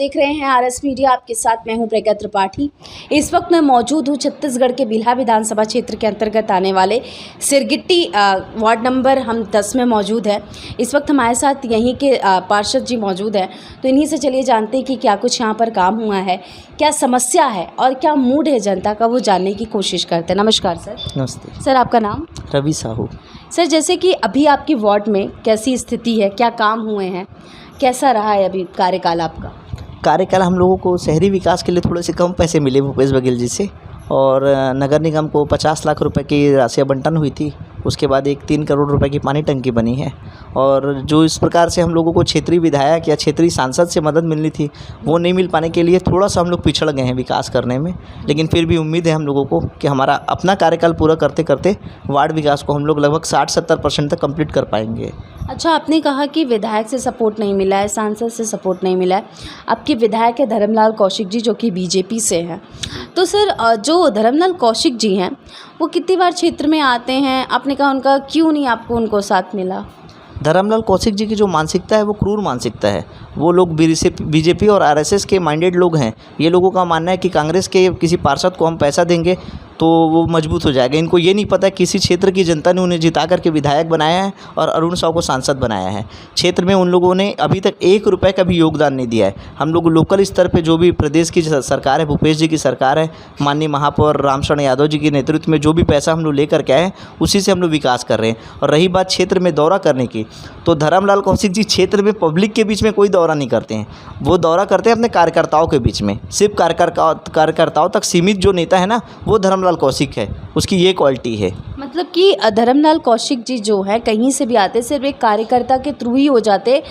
देख रहे हैं आरएस मीडिया, आपके साथ मैं हूं प्रज्ञा त्रिपाठी। इस वक्त मैं मौजूद हूं छत्तीसगढ़ के बिल्हा विधानसभा क्षेत्र के अंतर्गत आने वाले सिरगिट्टी वार्ड नंबर हम 10 में मौजूद है। इस वक्त हमारे साथ यहीं के पार्षद जी मौजूद हैं, तो इन्हीं से चलिए जानते हैं कि क्या कुछ यहाँ पर काम हुआ है, क्या समस्या है और क्या मूड है जनता का, वो जानने की कोशिश करते हैं। नमस्कार सर। नमस्ते सर, आपका नाम? रवि साहू। सर, जैसे कि अभी आपकी वार्ड में कैसी स्थिति है, क्या काम हुए हैं, कैसा रहा है अभी कार्यकाल आपका? कार्यकाल हम लोगों को शहरी विकास के लिए थोड़े से कम पैसे मिले भूपेश बघेल जी से, और नगर निगम को 50 लाख रुपए की राशि आवंटन हुई थी। उसके बाद एक 3 करोड़ रुपए की पानी टंकी बनी है, और जो इस प्रकार से हम लोगों को क्षेत्रीय विधायक या क्षेत्रीय सांसद से मदद मिलनी थी वो नहीं मिल पाने के लिए थोड़ा सा हम लोग पिछड़ गए हैं विकास करने में। लेकिन फिर भी उम्मीद है हम लोगों को कि हमारा अपना कार्यकाल पूरा करते करते वार्ड विकास को हम लोग लगभग 60-70% तक कंप्लीट कर पाएंगे। अच्छा, आपने कहा कि विधायक से सपोर्ट नहीं मिला है, सांसद से सपोर्ट नहीं मिला है। आपके विधायक है धर्मलाल कौशिक जी, जो कि बीजेपी से हैं। तो सर, जो धर्मलाल कौशिक जी हैं वो कितनी बार क्षेत्र में आते हैं, आपने कहा उनका क्यों नहीं आपको उनको साथ मिला? धर्मलाल कौशिक जी की जो मानसिकता है वो क्रूर मानसिकता है। वो लोग बीजेपी और आरएसएस के माइंडेड लोग हैं। ये लोगों का मानना है कि कांग्रेस के किसी पार्षद को हम पैसा देंगे तो वो मजबूत हो जाएगा। इनको ये नहीं पता कि किसी क्षेत्र की जनता ने उन्हें जिता करके विधायक बनाया है और अरुण साव को सांसद बनाया है। क्षेत्र में उन लोगों ने अभी तक 1 रुपये का भी योगदान नहीं दिया है। हम लोग लोकल स्तर पे जो भी प्रदेश की सरकार है, भूपेश जी की सरकार है, माननीय महापौर रामशरण यादव जी के नेतृत्व में जो भी पैसा हम लोग लेकर के आए हैं उसी से हम लोग विकास कर रहे हैं। और रही बात क्षेत्र में दौरा करने की, तो धर्मलाल कौशिक जी क्षेत्र में पब्लिक के बीच में कोई दौरा नहीं करते हैं। वो दौरा करते हैं अपने कार्यकर्ताओं के बीच में। सिर्फ कार्यकर्ताओं तक सीमित जो नेता है ना, वो धर्मलाल कौशिक है। उसकी ये क्वालिटी है। मतलब कि धर्मलाल कौशिक जी जो है कहीं से भी आते, सिर्फ एक कार्यकर्ता के थ्रू ही हो जाते,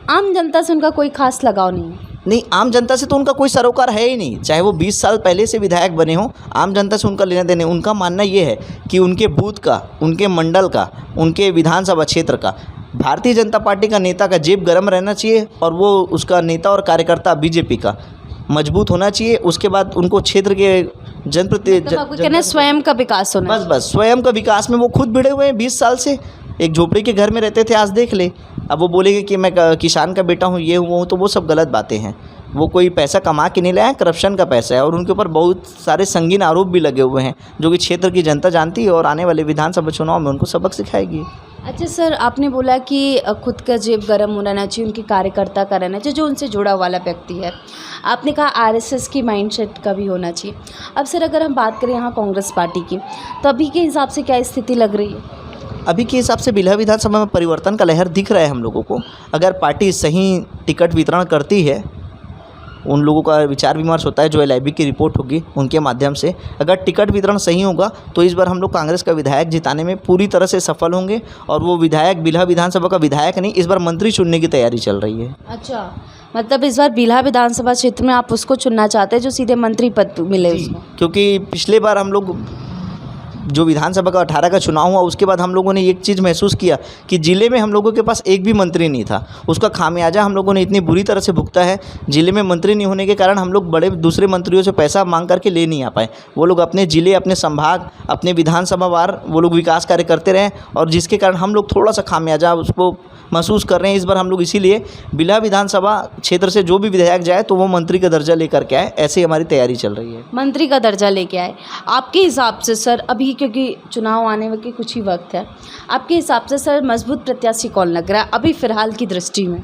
आम जनता से उनका कोई खास लगाव नहीं है। नहीं, आम जनता से तो उनका कोई सरोकार है ही नहीं। चाहे वो 20 साल पहले से विधायक बने हों, आम जनता से उनका लेना देने। उनका मानना ये है कि उनके बूथ का, उनके मंडल का, उनके विधानसभा क्षेत्र का भारतीय जनता पार्टी का नेता का जेब गर्म रहना चाहिए, और वो उसका नेता और कार्यकर्ता बीजेपी का मजबूत होना चाहिए। उसके बाद उनको क्षेत्र के जनप्रतिनिधि स्वयं का विकास होना। बस स्वयं का विकास में वो खुद भिड़े हुए हैं। 20 साल से एक झोपड़ी के घर में रहते थे, आज देख ले। अब वो बोलेंगे कि मैं किसान का बेटा हूँ, ये हूँ वो हूँ, तो वो सब गलत बातें हैं। वो कोई पैसा कमा के नहीं लाया, करप्शन का पैसा है, और उनके ऊपर बहुत सारे संगीन आरोप भी लगे हुए हैं जो कि क्षेत्र की जनता जानती है और आने वाले विधानसभा चुनाव में उनको सबक सिखाएगी। अच्छा सर, आपने बोला कि खुद का जेब गर्म होना चाहिए, उनके कार्यकर्ता का रहना चाहिए, जो उनसे जुड़ा वाला व्यक्ति है। आपने कहा आरएसएस की माइंडसेट का भी होना चाहिए। अब सर, अगर हम बात करें यहाँ कांग्रेस पार्टी की, तो अभी के हिसाब से क्या स्थिति लग रही है? अभी के हिसाब से बिल्हा विधानसभा में परिवर्तन का लहर दिख रहा है हम लोगों को। अगर पार्टी सही टिकट वितरण करती है, उन लोगों का विचार विमर्श होता है, जो LIB की रिपोर्ट होगी उनके माध्यम से, अगर टिकट वितरण सही होगा तो इस बार हम लोग कांग्रेस का विधायक जिताने में पूरी तरह से सफल होंगे। और वो विधायक बिल्हा विधानसभा का विधायक नहीं, इस बार मंत्री चुनने की तैयारी चल रही है। अच्छा, मतलब इस बार बिल्हा विधानसभा क्षेत्र में आप उसको चुनना चाहते हैं जो सीधे मंत्री पद मिले उसको? क्योंकि पिछले बार हम लोग जो विधानसभा का 18 का चुनाव हुआ, उसके बाद हम लोगों ने एक चीज़ महसूस किया कि ज़िले में हम लोगों के पास एक भी मंत्री नहीं था। उसका खामियाजा हम लोगों ने इतनी बुरी तरह से भुगता है। ज़िले में मंत्री नहीं होने के कारण हम लोग बड़े दूसरे मंत्रियों से पैसा मांग करके ले नहीं आ पाए। वो लोग अपने ज़िले, अपने संभाग, अपने विधानसभा वार वो लोग विकास कार्य करते रहे, और जिसके कारण हम लोग थोड़ा सा खामियाजा उसको महसूस कर रहे हैं। इस बार हम लोग इसीलिए बिल्हा विधानसभा क्षेत्र से जो भी विधायक जाए तो वो मंत्री का दर्जा लेकर के आए, ऐसे हमारी तैयारी चल रही है। मंत्री का दर्जा लेके आए। आपके हिसाब से सर, अभी क्योंकि चुनाव आने के कुछ ही वक्त है, आपके हिसाब से सर मजबूत प्रत्याशी कौन लग रहा है अभी फ़िलहाल की दृष्टि में?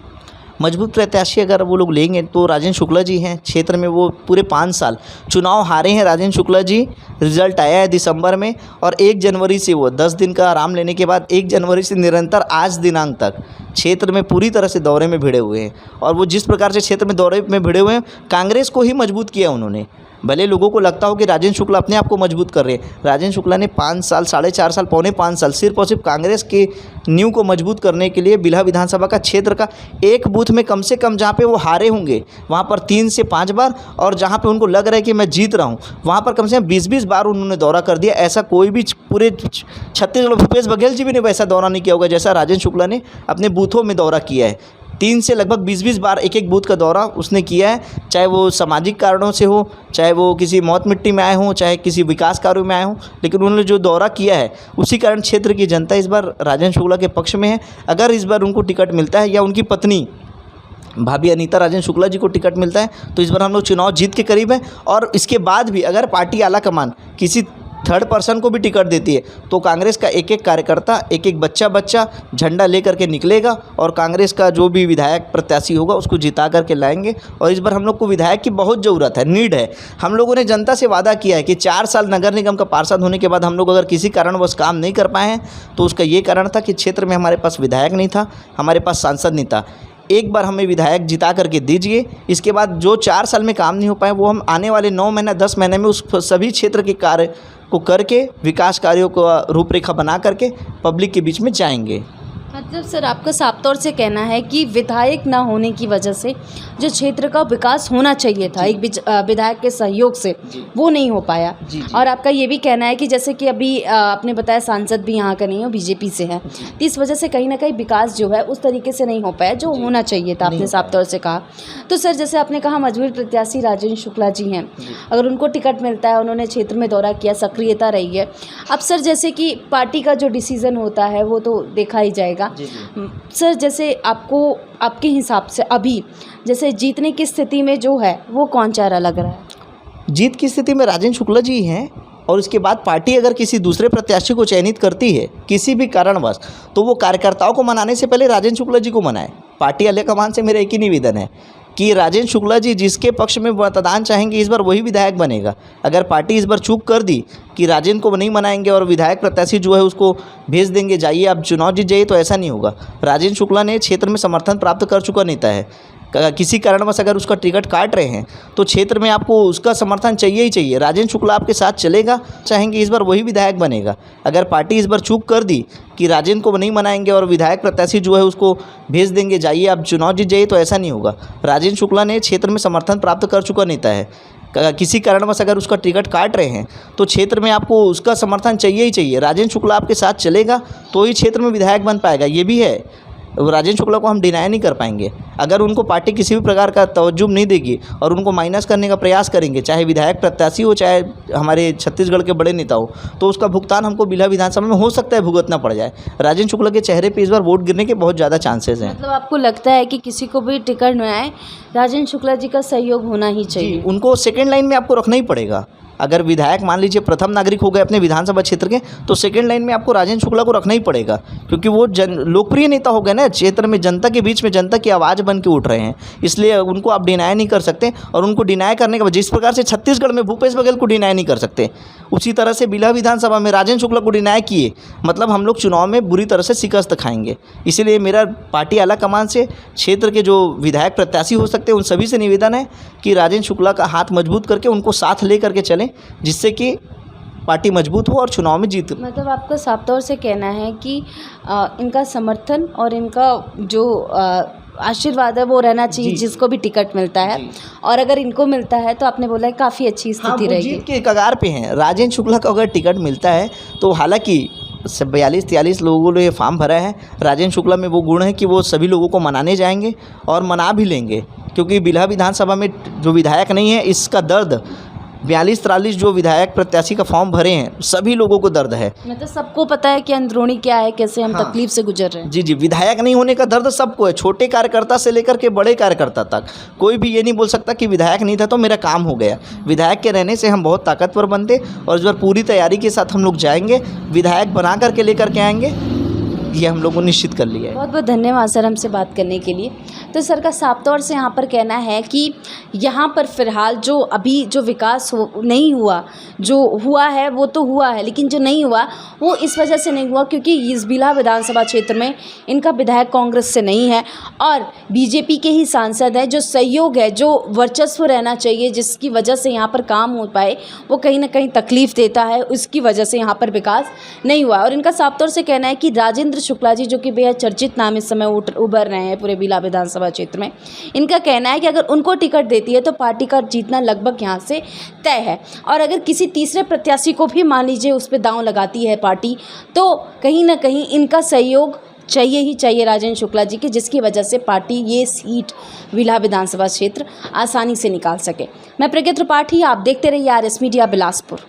मजबूत प्रत्याशी अगर वो लोग लेंगे तो राजेंद्र शुक्ला जी हैं। क्षेत्र में वो पूरे 5 साल चुनाव हारे हैं राजेंद्र शुक्ला जी। रिजल्ट आया है दिसंबर में, और 1 जनवरी से वो 10 दिन का आराम लेने के बाद 1 जनवरी से निरंतर आज दिनांक तक क्षेत्र में पूरी तरह से दौरे में भिड़े हुए हैं। और वो जिस प्रकार से क्षेत्र में दौरे में भिड़े हुए हैं, कांग्रेस को ही मजबूत किया उन्होंने। भले लोगों को लगता हो कि राजेंद्र शुक्ला अपने आप को मजबूत कर रहे हैं, राजेंद्र शुक्ला ने 5 साल, 4.5 साल, पौने 5 साल सिर्फ और सिर्फ कांग्रेस के नींव को मजबूत करने के लिए बिल्हा विधानसभा का क्षेत्र का एक बूथ में कम से कम जहां पे वो हारे होंगे वहां पर 3 से 5 बार, और जहां पे उनको लग रहा है कि मैं जीत रहा हूं वहां पर कम से कम 20-20 बार उन्होंने दौरा कर दिया। ऐसा कोई भी पूरे छत्तीसगढ़, भूपेश बघेल जी भी ने वैसा दौरा नहीं किया होगा जैसा राजेंद्र शुक्ला ने अपने बूथों में दौरा किया है। 3 से लगभग 20-20 बार एक बूथ का दौरा उसने किया है, चाहे वो सामाजिक कारणों से हो, चाहे वो किसी मौत मिट्टी में आए हों, चाहे किसी विकास कार्यों में आए हों, लेकिन उन्होंने जो दौरा किया है उसी कारण क्षेत्र की जनता इस बार राजेंद्र शुक्ला के पक्ष में है। अगर इस बार उनको टिकट मिलता है या उनकी पत्नी भाभी अनीता राजेंद्र शुक्ला जी को टिकट मिलता है तो इस बार हम लोग चुनाव जीत के करीब हैं। और इसके बाद भी अगर पार्टी आला कमान किसी थर्ड पर्सन को भी टिकट देती है तो कांग्रेस का एक एक कार्यकर्ता, एक एक बच्चा झंडा लेकर के निकलेगा और कांग्रेस का जो भी विधायक प्रत्याशी होगा उसको जिता करके लाएंगे। और इस बार हम लोग को विधायक की बहुत ज़रूरत है, नीड है। हम लोगों ने जनता से वादा किया है कि 4 साल नगर निगम का पार्षद होने के बाद हम लोग अगर किसी कारणवश काम नहीं कर पाए हैं तो उसका ये कारण था कि क्षेत्र में हमारे पास विधायक नहीं था, हमारे पास सांसद नहीं था। एक बार हमें विधायक जिता करके दीजिए, इसके बाद जो 4 साल में काम नहीं हो पाए वो हम आने वाले 9 महीना 10 महीने में उस सभी क्षेत्र के कार्य को करके, विकास कार्यों को रूपरेखा बना करके पब्लिक के बीच में जाएंगे। मतलब सर आपका साफ तौर से कहना है कि विधायक ना होने की वजह से जो क्षेत्र का विकास होना चाहिए था एक विधायक के सहयोग से वो नहीं हो पाया। और आपका ये भी कहना है कि जैसे कि अभी आपने बताया सांसद भी यहाँ का नहीं हो, बीजेपी से है, तो इस वजह से कहीं ना कहीं विकास जो है उस तरीके से नहीं हो पाया जो होना चाहिए था, आपने साफ तौर से कहा। तो सर जैसे आपने कहा मजबूर प्रत्याशी राजेंद्र शुक्ला जी हैं, अगर उनको टिकट मिलता है, उन्होंने क्षेत्र में दौरा किया, सक्रियता रही है। अब सर जैसे कि पार्टी का जो डिसीज़न होता है वो तो देखा ही जाएगा। सर जैसे आपको आपके हिसाब से अभी जैसे जीतने की स्थिति में जो है वो कौन चाह रहा लग रहा है? जीत की स्थिति में राजेंद्र शुक्ला जी हैं। और उसके बाद पार्टी अगर किसी दूसरे प्रत्याशी को चयनित करती है किसी भी कारणवश तो वो कार्यकर्ताओं को मनाने से पहले राजेंद्र शुक्ला जी को मनाए। पार्टी आलाकमान से मेरा एक ही निवेदन है कि राजेंद्र शुक्ला जी जिसके पक्ष में मतदान चाहेंगे इस बार वही विधायक बनेगा। अगर पार्टी इस बार चूक कर दी कि राजेंद्र को नहीं मनाएंगे और विधायक प्रत्याशी जो है उसको भेज देंगे, जाइए आप चुनाव जीत जाइए, तो ऐसा नहीं होगा। राजेंद्र शुक्ला ने क्षेत्र में समर्थन प्राप्त कर चुका नेता है। किसी कारणवश अगर उसका टिकट काट रहे हैं तो क्षेत्र में आपको उसका समर्थन चाहिए ही चाहिए। राजेंद्र शुक्ला आपके साथ चलेगा, चाहेंगे इस बार वही विधायक बनेगा। अगर पार्टी इस बार चूक कर दी कि राजेंद्र को नहीं मनाएंगे और विधायक प्रत्याशी जो है उसको भेज देंगे, जाइए आप चुनाव जीत जाइए, तो ऐसा नहीं होगा। राजेंद्र शुक्ला ने क्षेत्र में समर्थन प्राप्त कर चुका नेता है। किसी कारणवश अगर उसका टिकट काट रहे हैं तो क्षेत्र में आपको उसका समर्थन चाहिए ही चाहिए। राजेंद्र शुक्ला आपके साथ चलेगा तो ही क्षेत्र में विधायक बन पाएगा। ये भी है, राजेंद्र शुक्ला को हम डिनाई नहीं कर पाएंगे। अगर उनको पार्टी किसी भी प्रकार का तवज्जो नहीं देगी और उनको माइनस करने का प्रयास करेंगे, चाहे विधायक प्रत्याशी हो चाहे हमारे छत्तीसगढ़ के बड़े नेता हो, तो उसका भुगतान हमको बिल्हा विधानसभा में हो सकता है भुगतना पड़ जाए। राजेंद्र शुक्ला के चेहरे पे इस बार वोट गिरने के बहुत ज़्यादा चांसेस हैं। मतलब आपको लगता है कि किसी को भी टिकट न आए, राजेंद्र शुक्ला जी का सहयोग होना ही चाहिए? उनको सेकेंड लाइन में आपको रखना ही पड़ेगा। अगर विधायक मान लीजिए प्रथम नागरिक हो गए अपने विधानसभा क्षेत्र के, तो सेकंड लाइन में आपको राजेंद्र शुक्ला को रखना ही पड़ेगा, क्योंकि वो लोकप्रिय नेता हो गए ना क्षेत्र में, जनता के बीच में जनता की आवाज़ बन के उठ रहे हैं। इसलिए उनको आप डिनाई नहीं कर सकते। और उनको डिनाई करने के बाद जिस प्रकार से छत्तीसगढ़ में भूपेश बघेल को डिनाई नहीं कर सकते, उसी तरह से बिल्हा विधानसभा में राजेंद्र शुक्ला को डिनाई किए, मतलब हम लोग चुनाव में बुरी तरह से शिकस्त खाएंगे। इसीलिए मेरा पार्टी आलाकमान से क्षेत्र के जो विधायक प्रत्याशी हो सकते हैं उन सभी से निवेदन है कि राजेंद्र शुक्ला का हाथ मजबूत करके उनको साथ ले करके चलें, जिससे कि पार्टी मजबूत हो और चुनाव में जीत। मतलब आपका साफ तौर से कहना है कि इनका समर्थन और इनका जो आशीर्वाद है वो रहना चाहिए जिसको भी टिकट मिलता है, और अगर इनको मिलता है तो आपने बोला है काफ़ी अच्छी स्थिति रहेगी। जीत के कगार पे हैं। राजेंद्र शुक्ला को अगर टिकट मिलता है तो हालांकि 42-43 लोगों ने फॉर्म भरा है, राजेंद्र शुक्ला में वो गुण है कि वो सभी लोगों को मनाने जाएंगे और मना भी लेंगे, क्योंकि बिल्हा विधानसभा में जो विधायक नहीं है इसका दर्द 42-43 जो विधायक प्रत्याशी का फॉर्म भरे हैं सभी लोगों को दर्द है। मतलब सबको पता है कि अंदरूनी क्या है, कैसे हम तकलीफ से गुजर रहे हैं। जी, विधायक नहीं होने का दर्द सबको है, छोटे कार्यकर्ता से लेकर के बड़े कार्यकर्ता तक। कोई भी ये नहीं बोल सकता कि विधायक नहीं था तो मेरा काम हो गया। विधायक के रहने से हम बहुत ताकतवर बनते, और इस बार पूरी तैयारी के साथ हम लोग जाएंगे, विधायक बना करके लेकर के आएंगे, ये हम लोगों ने निश्चित कर लिया है। बहुत बहुत धन्यवाद सर हमसे बात करने के लिए। तो सर का साफ तौर से यहाँ पर कहना है कि यहाँ पर फ़िलहाल जो अभी जो विकास नहीं हुआ, जो हुआ है वो तो हुआ है, लेकिन जो नहीं हुआ वो इस वजह से नहीं हुआ क्योंकि इस बिल्हा विधानसभा क्षेत्र में इनका विधायक कांग्रेस से नहीं है और बीजेपी के ही सांसद हैं। जो सहयोग है, जो वर्चस्व रहना चाहिए, जिसकी वजह से यहाँ पर काम हो पाए, वो कहीं ना कहीं तकलीफ़ देता है, उसकी वजह से यहाँ पर विकास नहीं हुआ। और इनका साफ तौर से कहना है कि राजेंद्र शुक्ला जी, जो कि बेहद चर्चित नाम इस समय उभर रहे हैं पूरे बिल्हा विधानसभा क्षेत्र में, इनका कहना है कि अगर उनको टिकट देती है तो पार्टी का जीतना लगभग यहाँ से तय है। और अगर किसी तीसरे प्रत्याशी को भी मान लीजिए उस पर दांव लगाती है पार्टी, तो कहीं ना कहीं इनका सहयोग चाहिए ही चाहिए राजेंद्र शुक्ला जी के, जिसकी वजह से पार्टी ये सीट बिल्हा विधानसभा क्षेत्र आसानी से निकाल सके। मैं प्रज्ञा त्रिपाठी, आप देखते रहिए RS मीडिया बिलासपुर।